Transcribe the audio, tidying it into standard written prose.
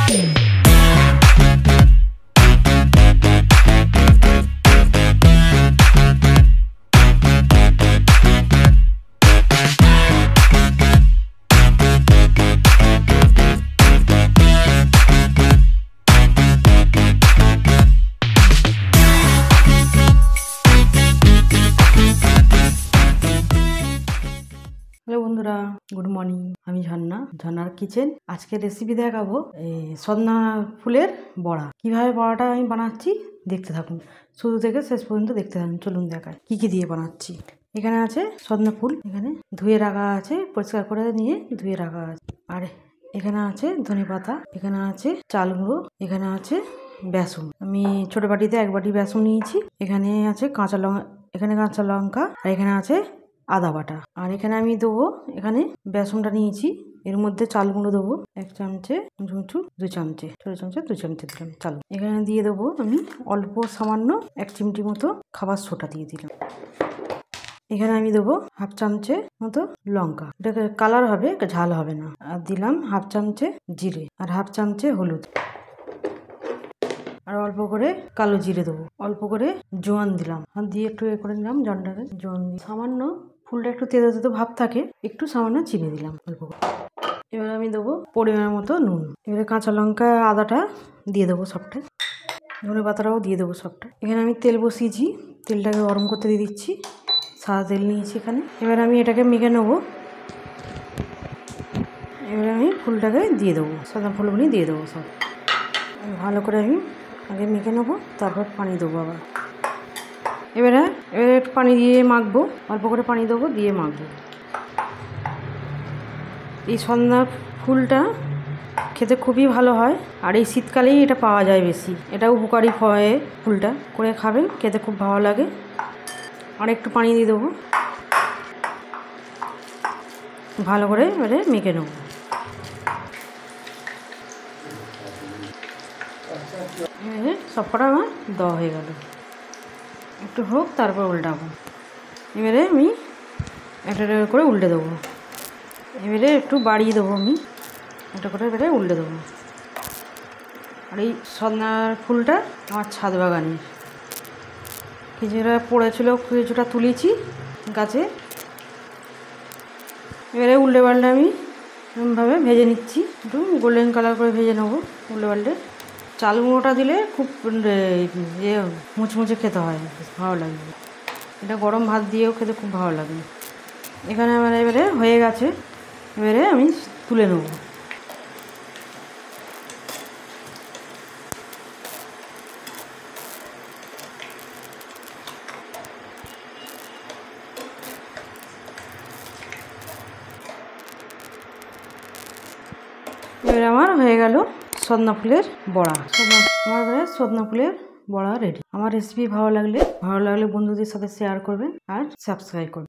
Hello बंधुरा good morning আমি ঝর্ণা ঝর্ণার কিচেন আজকে রেসিপি দেখাবো এই সজনা ফুলের বড়া কিভাবে বড়াটা আমি বানাচ্ছি দেখতে থাকুন শুরু থেকে শেষ পর্যন্ত দেখতে থাকুন চলুন দেখাই কি দিয়ে বানাচ্ছি এখানে আছে সজনা ফুল এখানে ধুয়ে রাখা আছে পরিষ্কার করে নিয়ে ধুয়ে রাখা আছে আর এখানে আছে ধনেপাতা এখানে আছে চাল গুঁড়ো এখানে আছে বেসন আমি ছোট বাটিতে এক বাটি বেসন নিয়েছি এখানে আছে কাঁচা লঙ্কা আর এখানে আছে আদা বাটা আর এখানে আমি দেবো এখানে বেসনটা নিয়েছি এর মধ্যে চাল গুঁড়ো দেবো এক চামচে দু চামচে ছোট চামচে দু চামচে দিলাম চাল এখানে দিয়ে দেবো আমি অল্প সামান্য এক চিমটি মতো খাবার সোডা দিয়ে দিলাম এখানে আমি দেবো হাফ চামচে মতো লঙ্কা এটাকে কালার হবে ঝাল হবে না আর দিলাম হাফ চামচে জিরে আর হাফ চামচে হলুদ আর অল্প করে কালো জিরে দেবো অল্প করে জোয়ান দিলাম আর দিয়ে একটু এ করে নিলাম জনটাকে জোয়ান দিয়ে সামান্য ফুলটা একটু তেতো তেতো ভাব থাকে একটু সামান্য চিনি দিলাম অল্প করে এবার আমি দেবো পরিমাণ মতো নুন এবারে কাঁচা লঙ্কা আদাটা দিয়ে দেবো সবটা ধনে পাতাটাও দিয়ে দেবো সবটা এখানে আমি তেল বসিয়েছি তেলটাকে গরম করতে দিয়ে দিচ্ছি সাদা তেল নিয়েছি এখানে এবার আমি এটাকে মেখে নেবো এবার আমি ফুলটাকে দিয়ে দেবো সাদা ফুলগুলি দিয়ে দেবো সব ভালো করে আমি আগে মেখে নেবো তারপর পানি দেবো আবার এবারে একটু পানি দিয়ে মাখবো অল্প করে পানি দেবো দিয়ে মাখবো এই সজনা ফুলটা খেতে খুবই ভালো হয় আর এই শীতকালেই এটা পাওয়া যায় বেশি এটা উপকারী হয় ফুলটা করে খাবেন খেতে খুব ভালো লাগে আর একটু পানি দিয়ে দেবো ভালো করে এবারে মেখে নেবো সবকটা আমার দেওয়া হয়ে গেল একটু হোক তারপর উল্টাবো এবারে আমি একটা করে উল্টে দেবো এবারে একটু বাড়িয়ে দেবো আমি একটা করে এবারে উল্টে দেবো আর এই সজনার ফুলটা আমার ছাদ বাগানে কিছুটা পড়েছিল কিছুটা তুলেছি গাছে এবারে উল্টে পাল্টে আমি এরকমভাবে ভেজে নিচ্ছি একটু গোল্ডেন কালার করে ভেজে নেবো উল্টে পাল্টে চাল গুঁড়োটা দিলে খুব মুচমুচে খেতে হয় ভালো লাগে এটা গরম ভাত দিয়েও খেতে খুব ভালো লাগে এখানে আমার এবারে হয়ে গেছে এবারে আমি তুলে নেব এবারে আমার হয়ে গেল সজনা ফুলের বড়া আমার এবারে সজনা ফুলের বড়া রেডি আমার রেসিপি ভালো লাগলে বন্ধুদের সাথে শেয়ার করবেন আর সাবস্ক্রাইব করবেন।